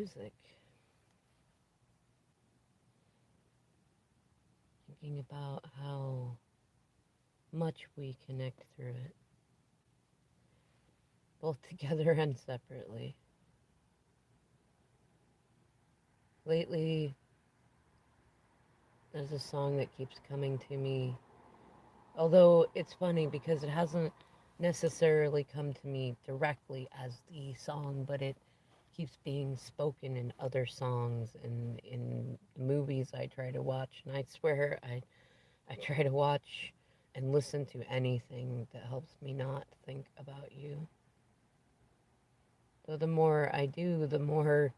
music, thinking about how much we connect through it, both together and separately. Lately, there's a song that keeps coming to me, although it's funny because it hasn't necessarily come to me directly as the song, but it keeps being spoken in other songs and in the movies I try to watch. And I swear, I try to watch and listen to anything that helps me not think about you. Though the more I do, the more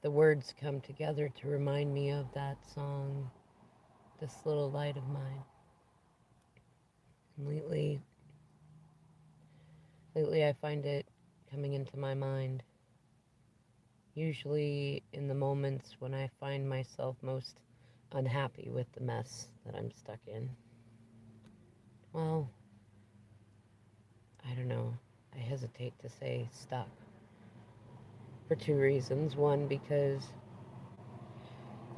the words come together to remind me of that song, This Little Light of Mine. And lately I find it coming into my mind, usually in the moments when I find myself most unhappy with the mess that I'm stuck in. Well, I don't know. I hesitate to say stuck for two reasons. One, because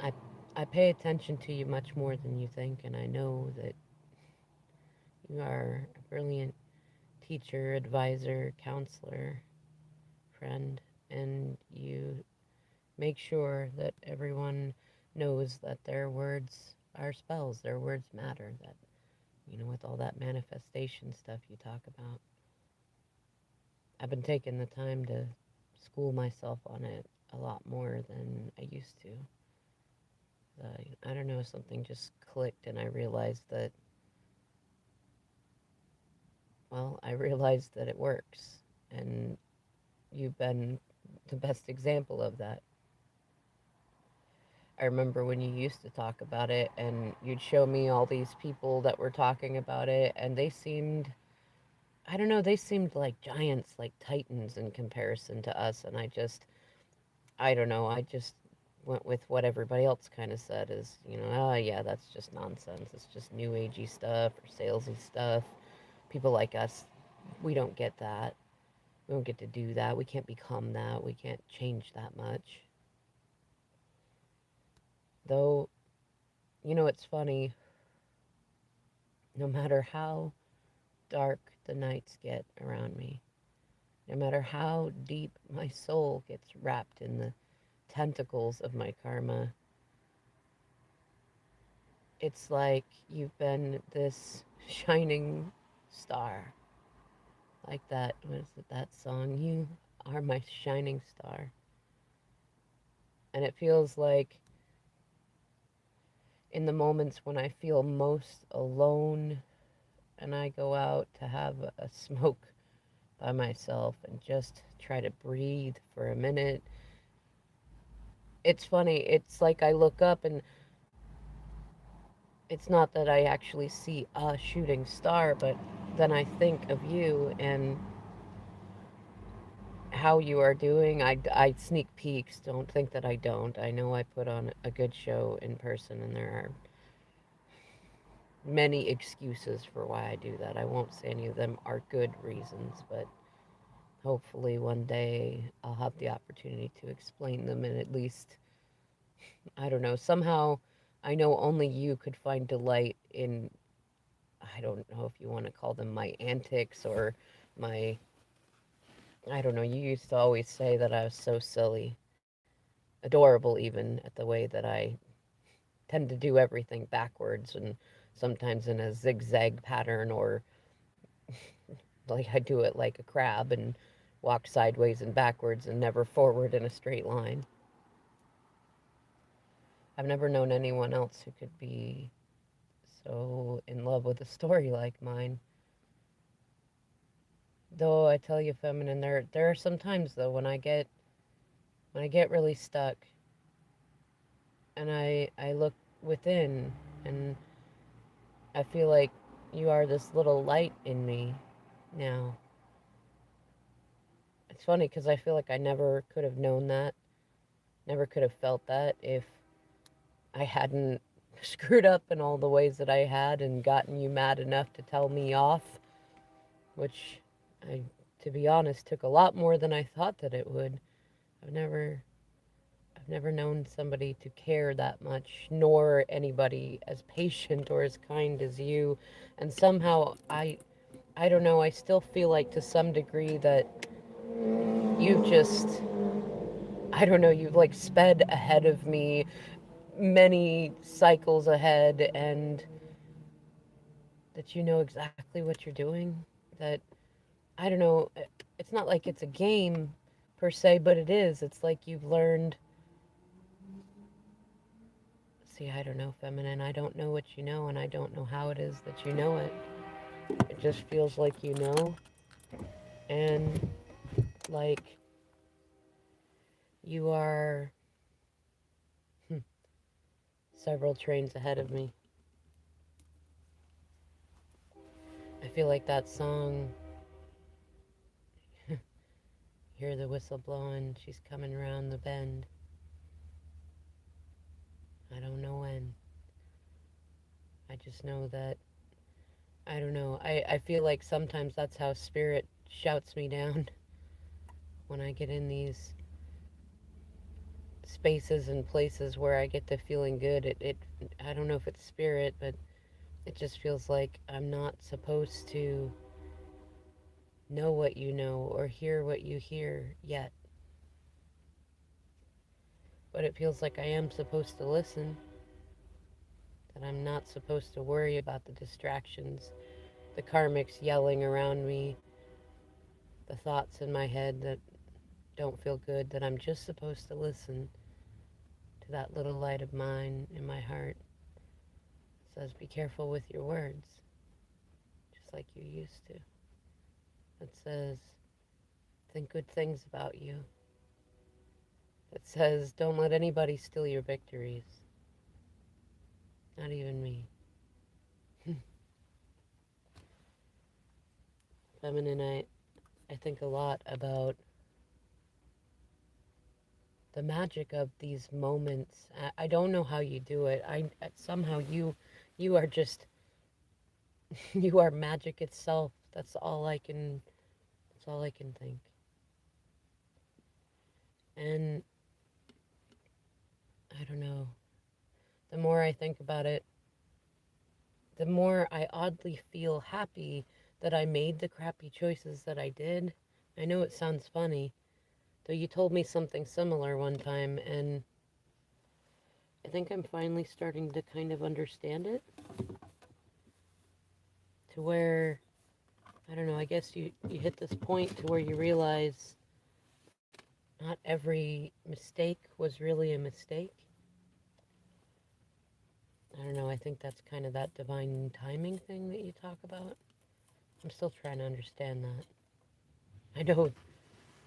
I I pay attention to you much more than you think, and I know that you are a brilliant teacher, advisor, counselor, friend, and you make sure that everyone knows that their words are spells, their words matter, that, with all that manifestation stuff you talk about. I've been taking the time to school myself on it a lot more than I used to. I don't know, something just clicked and I realized that, well, I realized that it works. And you've been the best example of that. I remember when you used to talk about it and you'd show me all these people that were talking about it, and they seemed, I don't know, they seemed like giants, like titans in comparison to us. And I don't know, I just went with what everybody else kind of said is, oh yeah, that's just nonsense. It's just new agey stuff or salesy stuff. People like us, we don't get that. We don't get to do that. We can't become that. We can't change that much. Though, it's funny, no matter how dark the nights get around me, no matter how deep my soul gets wrapped in the tentacles of my karma, it's like you've been this shining star. Like that, what is it, that song? You are my shining star. And it feels like in the moments when I feel most alone and I go out to have a smoke by myself and just try to breathe for a minute. It's funny, it's like I look up and it's not that I actually see a shooting star, but then I think of you and how you are doing. I sneak peeks. Don't think that I don't. I know I put on a good show in person, and there are many excuses for why I do that. I won't say any of them are good reasons, but hopefully one day I'll have the opportunity to explain them and at least, I don't know, somehow I know only you could find delight in, I don't know if you want to call them my antics or my, I don't know, you used to always say that I was so silly, adorable even at the way that I tend to do everything backwards and sometimes in a zigzag pattern or like I do it like a crab and walk sideways and backwards and never forward in a straight line. I've never known anyone else who could be so in love with a story like mine. Though I tell you, feminine, there are some times though when I get really stuck and I look within and I feel like you are this little light in me now. It's funny because I feel like I never could have known that, never could have felt that if I hadn't screwed up in all the ways that I had and gotten you mad enough to tell me off, which I, to be honest, took a lot more than I thought that it would. I've never I've never known somebody to care that much, nor anybody as patient or as kind as you. And somehow I don't know, I still feel like to some degree that you've just I don't know, you've like sped ahead of me many cycles ahead, and that you know exactly what you're doing. That I don't know, it's not like it's a game per se, but it is. It's like you've learned. See, I don't know, feminine. I don't know what you know, and I don't know how it is that you know it. It just feels like you know, and like you are several trains ahead of me. I feel like that song, hear the whistle blowing, she's coming around the bend. I don't know when. I just know that, I don't know. I feel like sometimes that's how spirit shouts me down when I get in these spaces and places where I get to feeling good. I don't know if it's spirit, but it just feels like I'm not supposed to know what you know or hear what you hear yet. But it feels like I am supposed to listen, that I'm not supposed to worry about the distractions, the karmics yelling around me, the thoughts in my head that don't feel good, that I'm just supposed to listen to that little light of mine in my heart. It says, be careful with your words, just like you used to. It says, think good things about you. It says, don't let anybody steal your victories, not even me. Feminine, I think a lot about the magic of these moments. I don't know how you do it. Somehow you are just you are magic itself. That's all I can think. And I don't know. The more I think about it, the more I oddly feel happy that I made the crappy choices that I did. I know it sounds funny, though you told me something similar one time, and I think I'm finally starting to kind of understand it, to where I don't know, I guess you hit this point to where you realize not every mistake was really a mistake. I don't know, I think that's kind of that divine timing thing that you talk about. I'm still trying to understand that. I know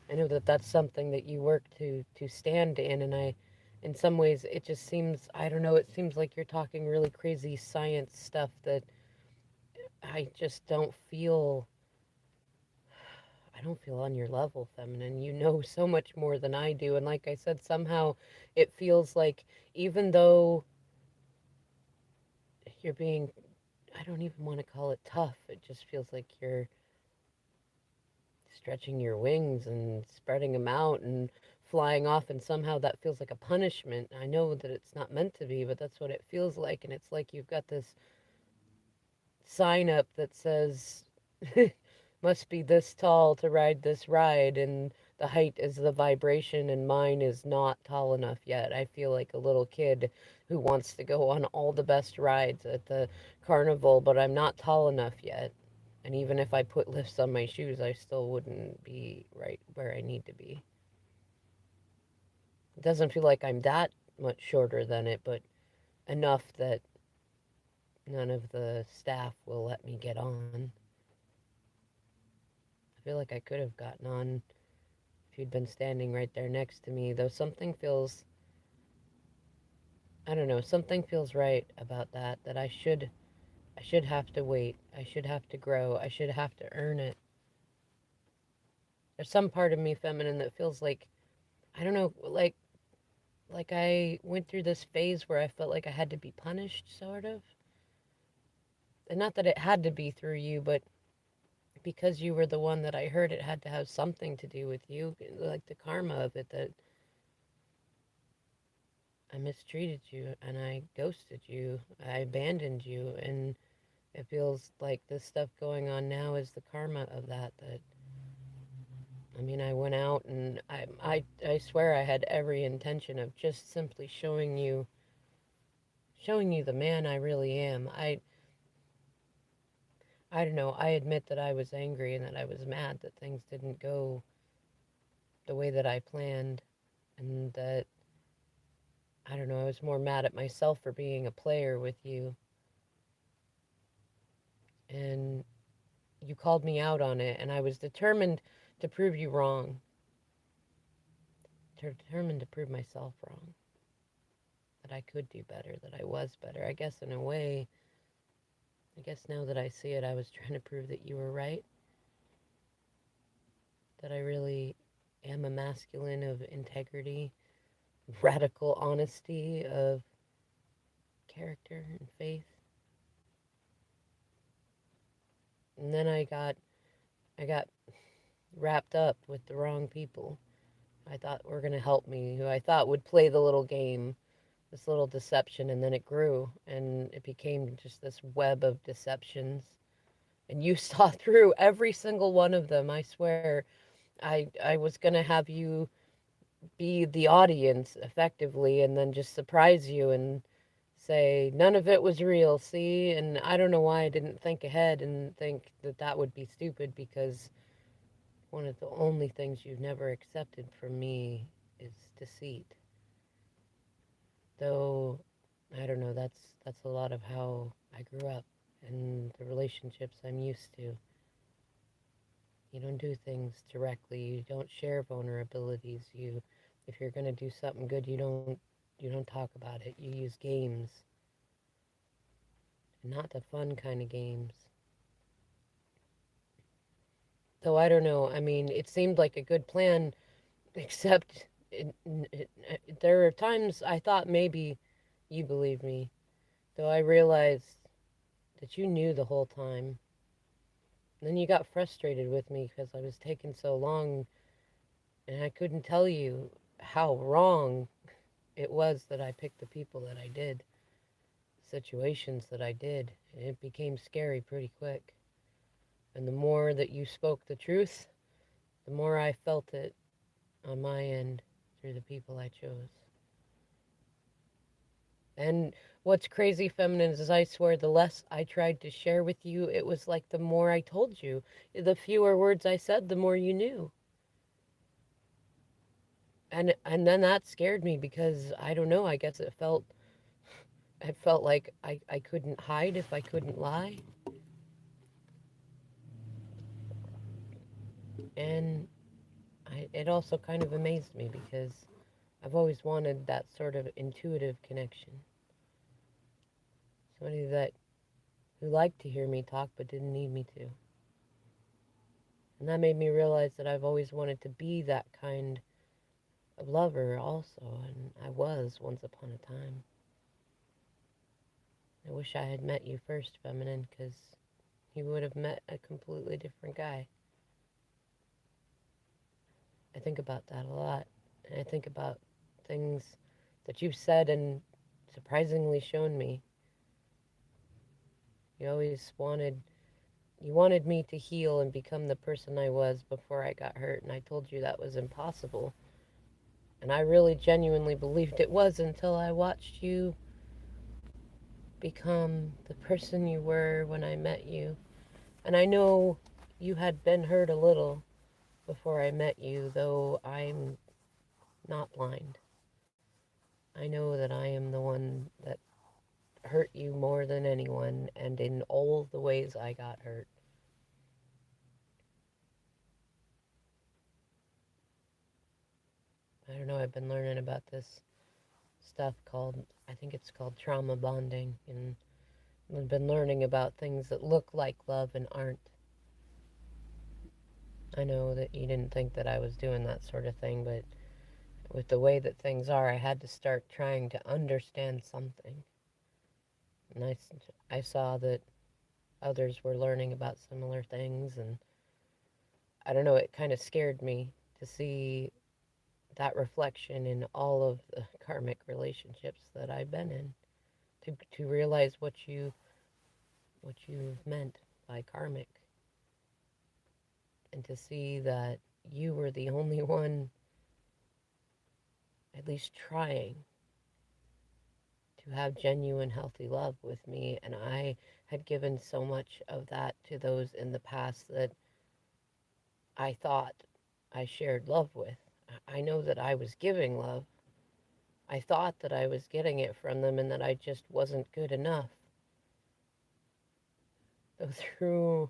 I know that that's something that you work to stand in, and in some ways it just seems, I don't know, it seems like you're talking really crazy science stuff that I just I don't feel on your level, feminine. You know so much more than I do. And like I said, somehow it feels like even though you're being, I don't even want to call it tough, it just feels like you're stretching your wings and spreading them out and flying off. And somehow that feels like a punishment. I know that it's not meant to be, but that's what it feels like. And it's like you've got this sign up that says, must be this tall to ride this ride, and the height is the vibration, and mine is not tall enough yet. I feel like a little kid who wants to go on all the best rides at the carnival, but I'm not tall enough yet. And even if I put lifts on my shoes, I still wouldn't be right where I need to be. It doesn't feel like I'm that much shorter than it, but enough that none of the staff will let me get on. I feel like I could have gotten on if you'd been standing right there next to me, though something feels, I don't know, something feels right about that, that I should have to wait. I should have to grow. I should have to earn it. There's some part of me, feminine, that feels like, I don't know, like I went through this phase where I felt like I had to be punished, sort of. And not that it had to be through you, but because you were the one that I heard, it had to have something to do with you, like the karma of it, that I mistreated you and I ghosted you, I abandoned you, and it feels like this stuff going on now is the karma of that. That I mean, I went out and I swear I had every intention of just simply showing you the man I really am. I don't know. I admit that I was angry and that I was mad that things didn't go the way that I planned, and that I don't know. I was more mad at myself for being a player with you, and you called me out on it, and I was determined to prove you wrong, determined to prove myself wrong, that I could do better, that I was better. I guess in a way, I guess now that I see it, I was trying to prove that you were right, that I really am a masculine of integrity, radical honesty of character and faith. And then I got wrapped up with the wrong people. I thought were going to help me, who I thought would play the little game, this little deception, and then it grew and it became just this web of deceptions. And you saw through every single one of them. I swear, I was going to have you be the audience effectively and then just surprise you and say none of it was real, see? And I don't know why I didn't think ahead and think that that would be stupid, because one of the only things you've never accepted from me is deceit. Though I don't know, that's a lot of how I grew up and the relationships I'm used to. You don't do things directly. You don't share vulnerabilities. You, if you're going to do something good, you don't talk about it. You use games, and not the fun kind of games. Though I don't know. I mean, it seemed like a good plan, except there are times I thought maybe you believed me. Though I realized that you knew the whole time. And then you got frustrated with me because I was taking so long and I couldn't tell you how wrong it was that I picked the people that I did, situations that I did. And it became scary pretty quick. And the more that you spoke the truth, the more I felt it on my end through the people I chose. And what's crazy, feminine, is I swear the less I tried to share with you, it was like the more I told you. The fewer words I said, the more you knew. And then that scared me because I don't know, I guess it felt like I couldn't hide if I couldn't lie. And it also kind of amazed me because I've always wanted that sort of intuitive connection. Somebody that who liked to hear me talk but didn't need me to. And that made me realize that I've always wanted to be that kind of lover also, and I was once upon a time. I wish I had met you first, feminine, because you would have met a completely different guy. I think about that a lot. And I think about things that you've said and surprisingly shown me. You always wanted me to heal and become the person I was before I got hurt, and I told you that was impossible. And I really genuinely believed it was until I watched you become the person you were when I met you. And I know you had been hurt a little before I met you, though I'm not blind. I know that I am the one that hurt you more than anyone, and in all the ways I got hurt. I don't know, I've been learning about this stuff called, I think it's called trauma bonding, and I've been learning about things that look like love and aren't. I know that you didn't think that I was doing that sort of thing, but with the way that things are, I had to start trying to understand something. And I saw that others were learning about similar things, and I don't know, it kind of scared me to see that reflection in all of the karmic relationships that I've been in. To realize what you've meant by karmic, and to see that you were the only one at least trying to have genuine healthy love with me, and I had given so much of that to those in the past that I thought I shared love with. I know that I was giving love. I thought that I was getting it from them and that I just wasn't good enough. So through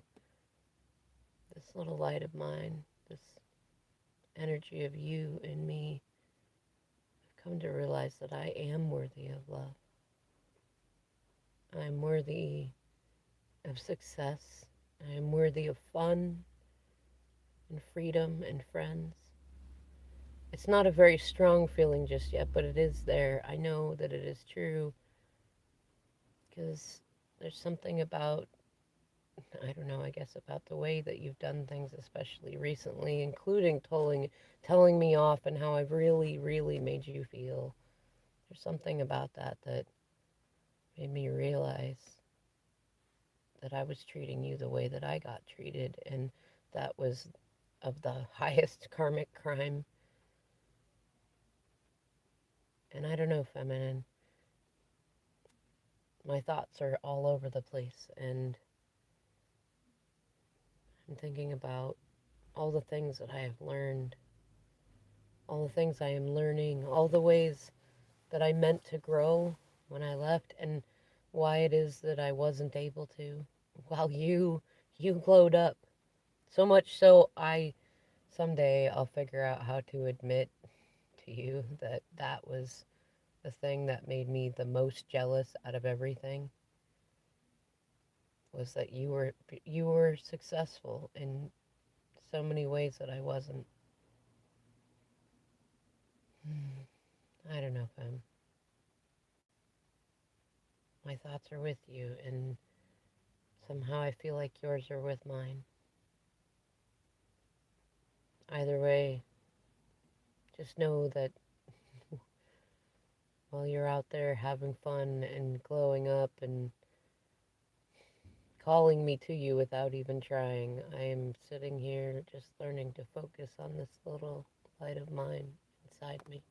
this little light of mine, this energy of you in me, I've come to realize that I am worthy of love. I'm worthy of success. I am worthy of fun and freedom and friends. It's not a very strong feeling just yet, but it is there. I know that it is true because there's something about, I don't know, I guess about the way that you've done things, especially recently, including telling me off and how I've really, really made you feel. There's something about that that made me realize that I was treating you the way that I got treated, and that was of the highest karmic crime. And I don't know, feminine, my thoughts are all over the place, and I'm thinking about all the things that I have learned, all the things I am learning, all the ways that I meant to grow when I left, and why it is that I wasn't able to, while you glowed up. So much so, I someday I'll figure out how to admit to you that that was the thing that made me the most jealous out of everything, was that you were successful in so many ways that I wasn't. I don't know, Fem. My thoughts are with you, and somehow I feel like yours are with mine. Either way, just know that while you're out there having fun and glowing up and calling me to you without even trying, I am sitting here just learning to focus on this little light of mine inside me.